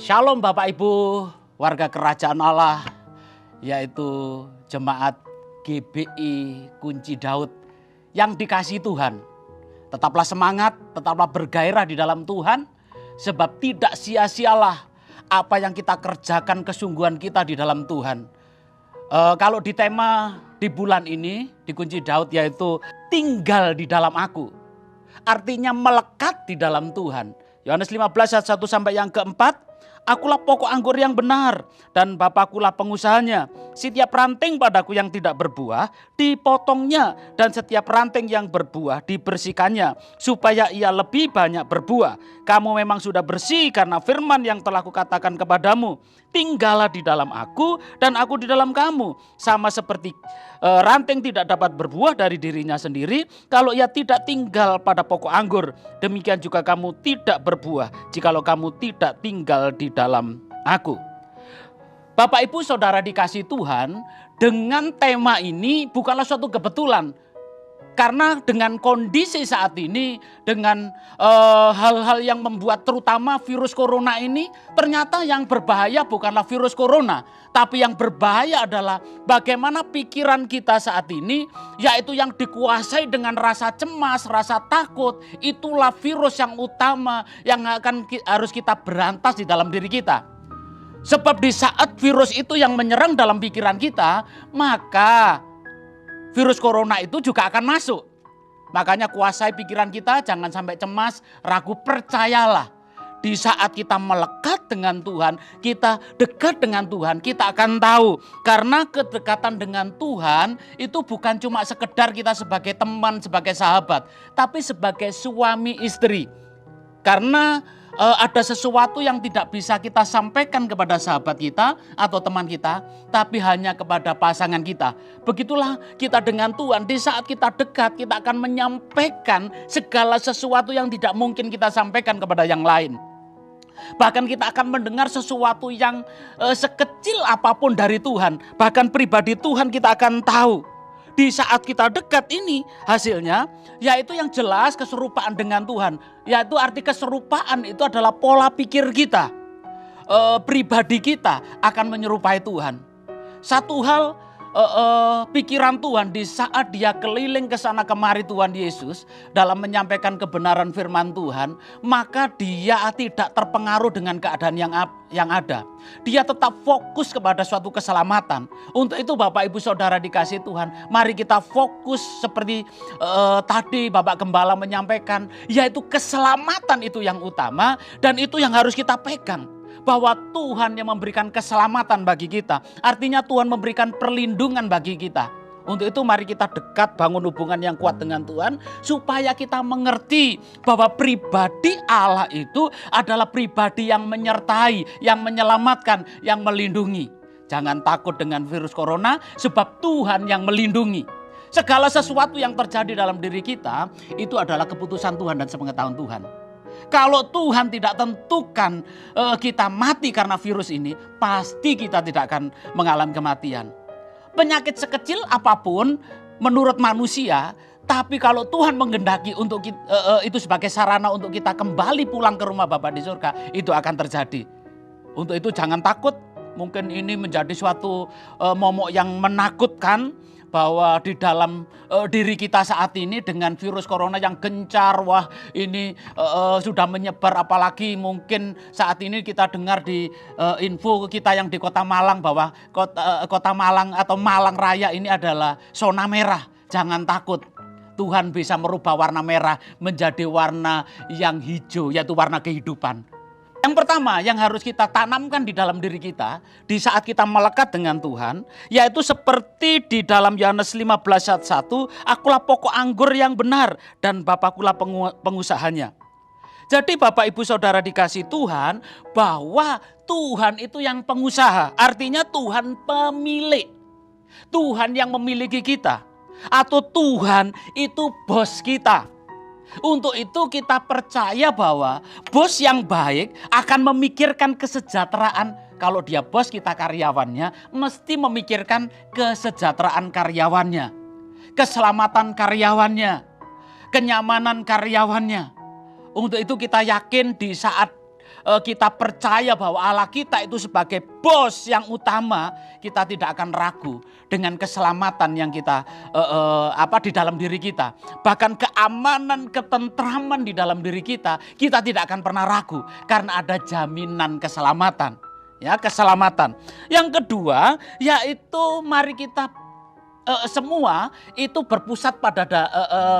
Shalom Bapak Ibu, warga kerajaan Allah, yaitu jemaat GBI Kunci Daud yang dikasihi Tuhan. Tetaplah semangat, tetaplah bergairah di dalam Tuhan, sebab tidak sia-sialah apa yang kita kerjakan, kesungguhan kita di dalam Tuhan. Kalau di tema di bulan ini di Kunci Daud yaitu tinggal di dalam aku, artinya melekat di dalam Tuhan. Yohanes 15 ayat 1 sampai yang keempat. Akulah pokok anggur yang benar dan Bapakkulah pengusahanya. Setiap ranting padaku yang tidak berbuah dipotongnya, dan setiap ranting yang berbuah dibersihkannya, supaya ia lebih banyak berbuah. Kamu memang sudah bersih karena firman yang telah kukatakan kepadamu. Tinggallah di dalam aku dan aku di dalam kamu. Sama seperti ranting tidak dapat berbuah dari dirinya sendiri kalau ia tidak tinggal pada pokok anggur. Demikian juga kamu tidak berbuah jikalau kamu tidak tinggal di dalam aku. Bapak Ibu Saudara dikasihi Tuhan, dengan tema ini bukanlah suatu kebetulan. Karena dengan kondisi saat ini, dengan hal-hal yang membuat terutama virus corona ini, ternyata yang berbahaya bukanlah virus corona, tapi yang berbahaya adalah bagaimana pikiran kita saat ini, yaitu yang dikuasai dengan rasa cemas, rasa takut. Itulah virus yang utama yang harus kita berantas di dalam diri kita. Sebab di saat virus itu yang menyerang dalam pikiran kita, maka virus corona itu juga akan masuk. Makanya kuasai pikiran kita, jangan sampai cemas, ragu. Percayalah, di saat kita melekat dengan Tuhan, kita dekat dengan Tuhan, kita akan tahu. Karena kedekatan dengan Tuhan itu bukan cuma sekedar kita sebagai teman, sebagai sahabat, tapi sebagai suami istri. Karena ada sesuatu yang tidak bisa kita sampaikan kepada sahabat kita atau teman kita, tapi hanya kepada pasangan kita. Begitulah kita dengan Tuhan. Di saat kita dekat, kita akan menyampaikan segala sesuatu yang tidak mungkin kita sampaikan kepada yang lain. Bahkan kita akan mendengar sesuatu yang sekecil apapun dari Tuhan. Bahkan pribadi Tuhan kita akan tahu. Di saat kita dekat ini hasilnya yaitu yang jelas keserupaan dengan Tuhan. Yaitu arti keserupaan itu adalah pola pikir kita. Pribadi kita akan menyerupai Tuhan. Satu hal pikiran Tuhan di saat dia keliling ke sana kemari Tuhan Yesus dalam menyampaikan kebenaran firman Tuhan, maka dia tidak terpengaruh dengan keadaan yang ada. Dia tetap fokus kepada suatu keselamatan. Untuk itu Bapak Ibu Saudara dikasihi Tuhan, mari kita fokus seperti tadi Bapak Gembala menyampaikan, yaitu keselamatan itu yang utama dan itu yang harus kita pegang. Bahwa Tuhan yang memberikan keselamatan bagi kita. Artinya Tuhan memberikan perlindungan bagi kita. Untuk itu mari kita dekat, bangun hubungan yang kuat dengan Tuhan. Supaya kita mengerti bahwa pribadi Allah itu adalah pribadi yang menyertai, yang menyelamatkan, yang melindungi. Jangan takut dengan virus corona, sebab Tuhan yang melindungi. Segala sesuatu yang terjadi dalam diri kita, itu adalah keputusan Tuhan dan sepengetahuan Tuhan. Kalau Tuhan tidak tentukan kita mati karena virus ini, pasti kita tidak akan mengalami kematian. Penyakit sekecil apapun menurut manusia, tapi kalau Tuhan menghendaki untuk itu sebagai sarana untuk kita kembali pulang ke rumah Bapa di surga, itu akan terjadi. Untuk itu jangan takut. Mungkin ini menjadi suatu momok yang menakutkan, bahwa di dalam diri kita saat ini dengan virus corona yang gencar, wah ini sudah menyebar, apalagi mungkin saat ini kita dengar di info kita yang di Kota Malang bahwa Kota Malang atau Malang Raya ini adalah zona merah. Jangan takut, Tuhan bisa merubah warna merah menjadi warna yang hijau, yaitu warna kehidupan. Yang pertama yang harus kita tanamkan di dalam diri kita di saat kita melekat dengan Tuhan, yaitu seperti di dalam Yohanes 15 ayat 1, akulah pokok anggur yang benar dan Bapakkulah pengusahanya. Jadi Bapak Ibu Saudara dikasihi Tuhan, bahwa Tuhan itu yang pengusaha, artinya Tuhan pemilik. Tuhan yang memiliki kita, atau Tuhan itu bos kita. Untuk itu kita percaya bahwa bos yang baik akan memikirkan kesejahteraan. Kalau dia bos, kita karyawannya, mesti memikirkan kesejahteraan karyawannya, keselamatan karyawannya, kenyamanan karyawannya. Untuk itu kita yakin di saat kita percaya bahwa Allah kita itu sebagai bos yang utama, kita tidak akan ragu dengan keselamatan yang kita di dalam diri kita. Bahkan keamanan, ketentraman di dalam diri kita tidak akan pernah ragu karena ada jaminan keselamatan. Ya, keselamatan. Yang kedua, yaitu mari kita semua itu berpusat pada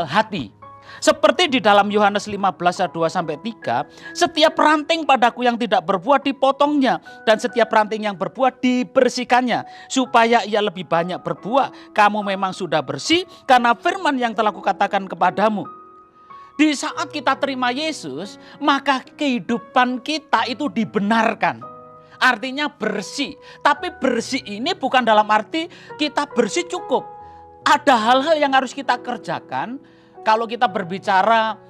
hati. Seperti di dalam Yohanes 15 ayat 2-3, setiap ranting padaku yang tidak berbuah dipotongnya, dan setiap ranting yang berbuah dibersihkannya, supaya ia lebih banyak berbuah. Kamu memang sudah bersih karena firman yang telah kukatakan kepadamu. Di saat kita terima Yesus, maka kehidupan kita itu dibenarkan. Artinya bersih. Tapi bersih ini bukan dalam arti kita bersih cukup. Ada hal-hal yang harus kita kerjakan. Kalau kita berbicara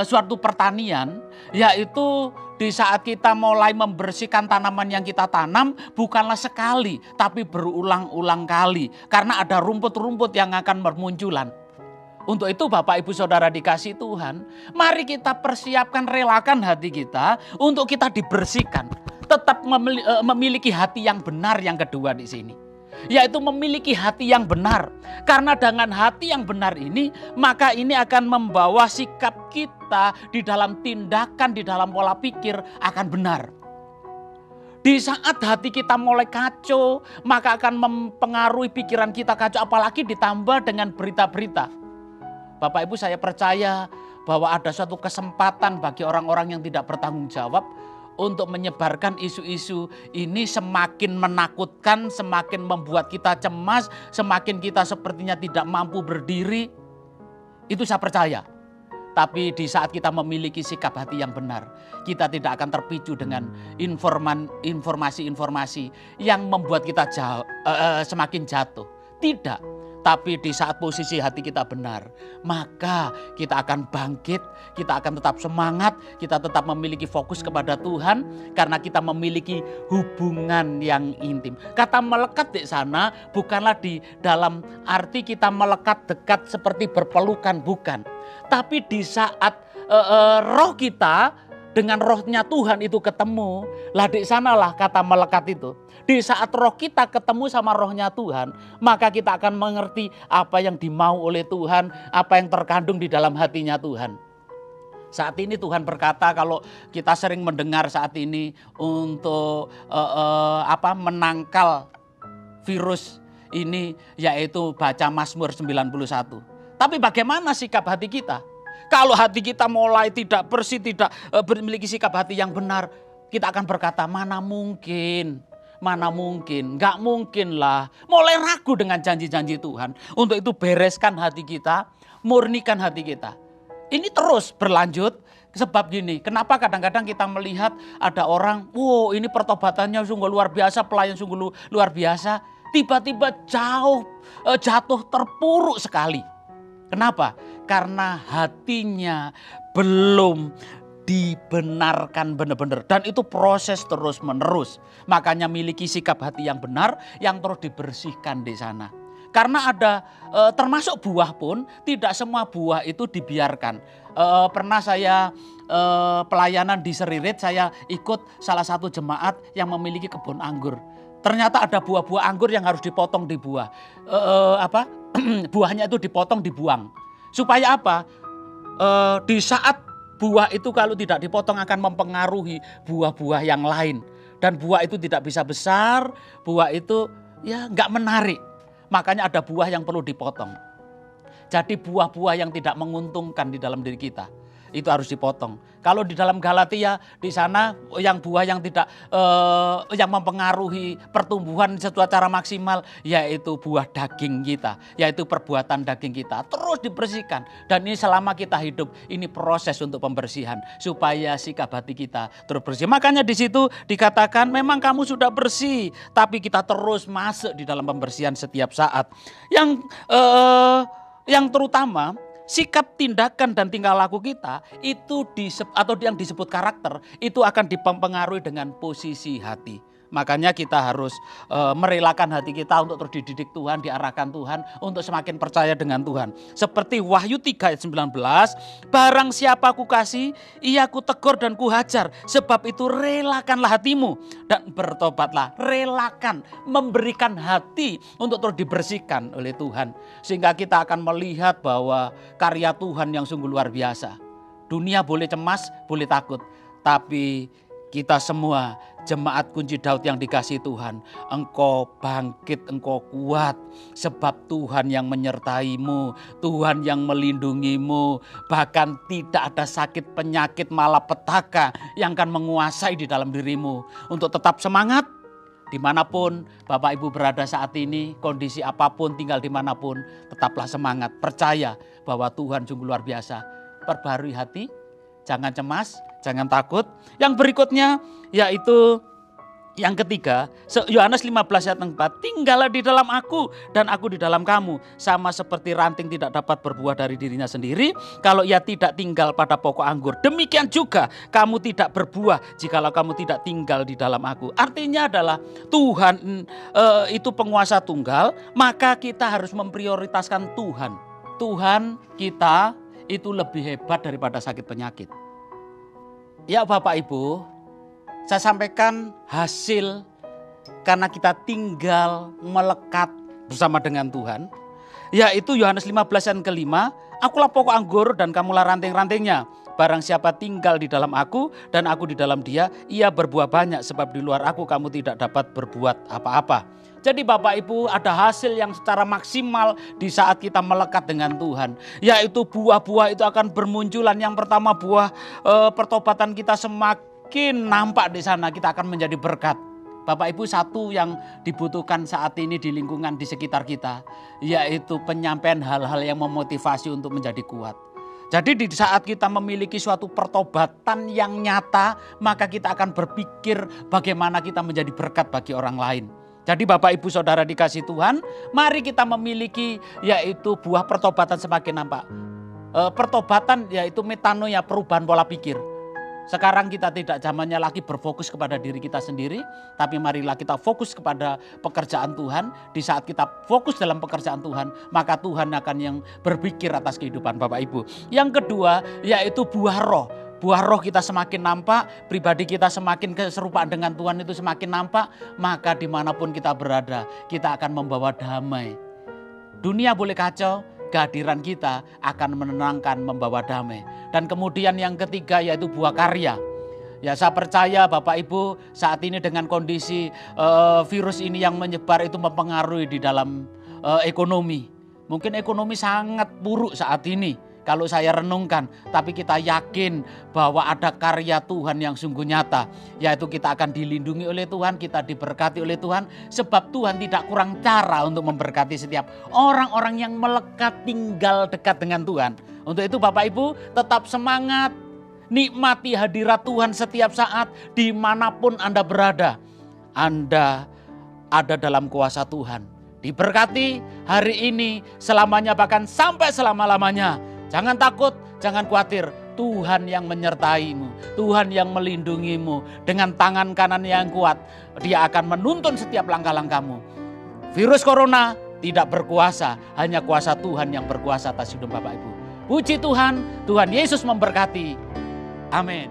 suatu pertanian, yaitu di saat kita mulai membersihkan tanaman yang kita tanam, bukanlah sekali, tapi berulang-ulang kali. Karena ada rumput-rumput yang akan bermunculan. Untuk itu Bapak Ibu Saudara dikasih Tuhan, mari kita persiapkan, relakan hati kita untuk kita dibersihkan. Tetap memiliki hati yang benar yang kedua di sini. Yaitu memiliki hati yang benar. Karena dengan hati yang benar ini, maka ini akan membawa sikap kita di dalam tindakan, di dalam pola pikir akan benar. Di saat hati kita mulai kacau, maka akan mempengaruhi pikiran kita kacau, apalagi ditambah dengan berita-berita. Bapak Ibu, saya percaya bahwa ada suatu kesempatan bagi orang-orang yang tidak bertanggung jawab untuk menyebarkan isu-isu ini semakin menakutkan, semakin membuat kita cemas, semakin kita sepertinya tidak mampu berdiri. Itu saya percaya. Tapi di saat kita memiliki sikap hati yang benar, kita tidak akan terpicu dengan informasi-informasi yang membuat kita semakin jatuh. Tidak. Tapi di saat posisi hati kita benar, maka kita akan bangkit, kita akan tetap semangat, kita tetap memiliki fokus kepada Tuhan karena kita memiliki hubungan yang intim. Kata melekat di sana bukanlah di dalam arti kita melekat dekat seperti berpelukan, bukan. Tapi di saat roh kita dengan rohnya Tuhan itu ketemu, lah di sanalah kata melekat itu. Di saat roh kita ketemu sama rohnya Tuhan, maka kita akan mengerti apa yang dimau oleh Tuhan, apa yang terkandung di dalam hatinya Tuhan. Saat ini Tuhan berkata, kalau kita sering mendengar saat ini untuk menangkal virus ini, yaitu baca Mazmur 91. Tapi bagaimana sikap hati kita? Kalau hati kita mulai tidak bersih, tidak memiliki sikap hati yang benar, kita akan berkata, mana mungkin, gak mungkin lah. Mulai ragu dengan janji-janji Tuhan. Untuk itu bereskan hati kita, murnikan hati kita. Ini terus berlanjut, sebab gini, kenapa kadang-kadang kita melihat ada orang, wow ini pertobatannya sungguh luar biasa, pelayan sungguh luar biasa. Tiba-tiba jatuh terpuruk sekali. Kenapa? Karena hatinya belum dibenarkan benar-benar. Dan itu proses terus menerus. Makanya miliki sikap hati yang benar yang terus dibersihkan di sana. Karena ada termasuk buah pun tidak semua buah itu dibiarkan. Pernah saya pelayanan di Seririt, saya ikut salah satu jemaat yang memiliki kebun anggur. Ternyata ada buah-buah anggur yang harus dipotong di buah. Buahnya itu dipotong dibuang. Supaya apa? Di saat buah itu kalau tidak dipotong akan mempengaruhi buah-buah yang lain. Dan buah itu tidak bisa besar, buah itu ya nggak menarik. Makanya ada buah yang perlu dipotong. Jadi buah-buah yang tidak menguntungkan di dalam diri kita itu harus dipotong. Kalau di dalam Galatia di sana yang buah yang tidak yang mempengaruhi pertumbuhan secara maksimal yaitu buah daging kita, yaitu perbuatan daging kita terus dibersihkan. Dan ini selama kita hidup ini proses untuk pembersihan supaya sikap hati kita terus bersih. Makanya di situ dikatakan memang kamu sudah bersih, tapi kita terus masuk di dalam pembersihan setiap saat. Yang terutama sikap, tindakan, dan tingkah laku kita itu yang disebut karakter itu akan dipengaruhi dengan posisi hati. Makanya kita harus merelakan hati kita untuk terus dididik Tuhan, diarahkan Tuhan, untuk semakin percaya dengan Tuhan. Seperti Wahyu 3 ayat 19, barang siapa ku kasih, ia ku tegur dan ku hajar. Sebab itu relakanlah hatimu dan bertobatlah. Relakan, memberikan hati untuk terus dibersihkan oleh Tuhan. Sehingga kita akan melihat bahwa karya Tuhan yang sungguh luar biasa. Dunia boleh cemas, boleh takut, tapi kita semua jemaat kunci Daud yang dikasihi Tuhan, engkau bangkit, engkau kuat, sebab Tuhan yang menyertaimu, Tuhan yang melindungimu. Bahkan tidak ada sakit, penyakit, malapetaka yang akan menguasai di dalam dirimu. Untuk tetap semangat, dimanapun Bapak Ibu berada saat ini, kondisi apapun, tinggal dimanapun, tetaplah semangat, percaya bahwa Tuhan sungguh luar biasa. Perbarui hati, jangan cemas, jangan takut. Yang berikutnya yaitu yang ketiga, Yohanes 15 ayat 4, tinggallah di dalam aku dan aku di dalam kamu. Sama seperti ranting tidak dapat berbuah dari dirinya sendiri kalau ia tidak tinggal pada pokok anggur. Demikian juga kamu tidak berbuah jikalau kamu tidak tinggal di dalam aku. Artinya adalah Tuhan itu penguasa tunggal, maka kita harus memprioritaskan Tuhan. Tuhan kita itu lebih hebat daripada sakit penyakit. Ya Bapak Ibu, saya sampaikan hasil karena kita tinggal melekat bersama dengan Tuhan. Yaitu Yohanes 15 ayat kelima, akulah pokok anggur dan kamulah ranting-rantingnya. Barang siapa tinggal di dalam aku dan aku di dalam dia, ia berbuah banyak, sebab di luar aku kamu tidak dapat berbuat apa-apa. Jadi Bapak Ibu, ada hasil yang secara maksimal di saat kita melekat dengan Tuhan. Yaitu buah-buah itu akan bermunculan. Yang pertama, buah pertobatan kita semakin nampak di sana, kita akan menjadi berkat. Bapak Ibu, satu yang dibutuhkan saat ini di lingkungan di sekitar kita, yaitu penyampaian hal-hal yang memotivasi untuk menjadi kuat. Jadi di saat kita memiliki suatu pertobatan yang nyata, maka kita akan berpikir bagaimana kita menjadi berkat bagi orang lain. Jadi Bapak Ibu Saudara dikasih Tuhan, mari kita memiliki yaitu buah pertobatan semakin nampak. Pertobatan yaitu metanoia, perubahan pola pikir. Sekarang kita tidak zamannya lagi berfokus kepada diri kita sendiri, tapi marilah kita fokus kepada pekerjaan Tuhan. Di saat kita fokus dalam pekerjaan Tuhan, maka Tuhan akan yang berpikir atas kehidupan Bapak Ibu. Yang kedua yaitu buah roh. Buah roh kita semakin nampak, pribadi kita semakin keserupaan dengan Tuhan itu semakin nampak, maka dimanapun kita berada, kita akan membawa damai. Dunia boleh kacau, kehadiran kita akan menenangkan, membawa damai. Dan kemudian yang ketiga yaitu buah karya. Ya, saya percaya Bapak Ibu saat ini dengan kondisi virus ini yang menyebar itu mempengaruhi di dalam ekonomi. Mungkin ekonomi sangat buruk saat ini kalau saya renungkan, tapi kita yakin bahwa ada karya Tuhan yang sungguh nyata, yaitu kita akan dilindungi oleh Tuhan, kita diberkati oleh Tuhan, sebab Tuhan tidak kurang cara untuk memberkati setiap orang-orang yang melekat tinggal dekat dengan Tuhan. Untuk itu Bapak Ibu tetap semangat, nikmati hadirat Tuhan setiap saat, dimanapun Anda berada. Anda ada dalam kuasa Tuhan. Diberkati hari ini, selamanya, bahkan sampai selama-lamanya. Jangan takut, jangan khawatir. Tuhan yang menyertaimu, Tuhan yang melindungimu. Dengan tangan kanan yang kuat, Dia akan menuntun setiap langkah-langkahmu. Virus corona tidak berkuasa, hanya kuasa Tuhan yang berkuasa atas hidup Bapak Ibu. Puji Tuhan, Tuhan Yesus memberkati. Amin.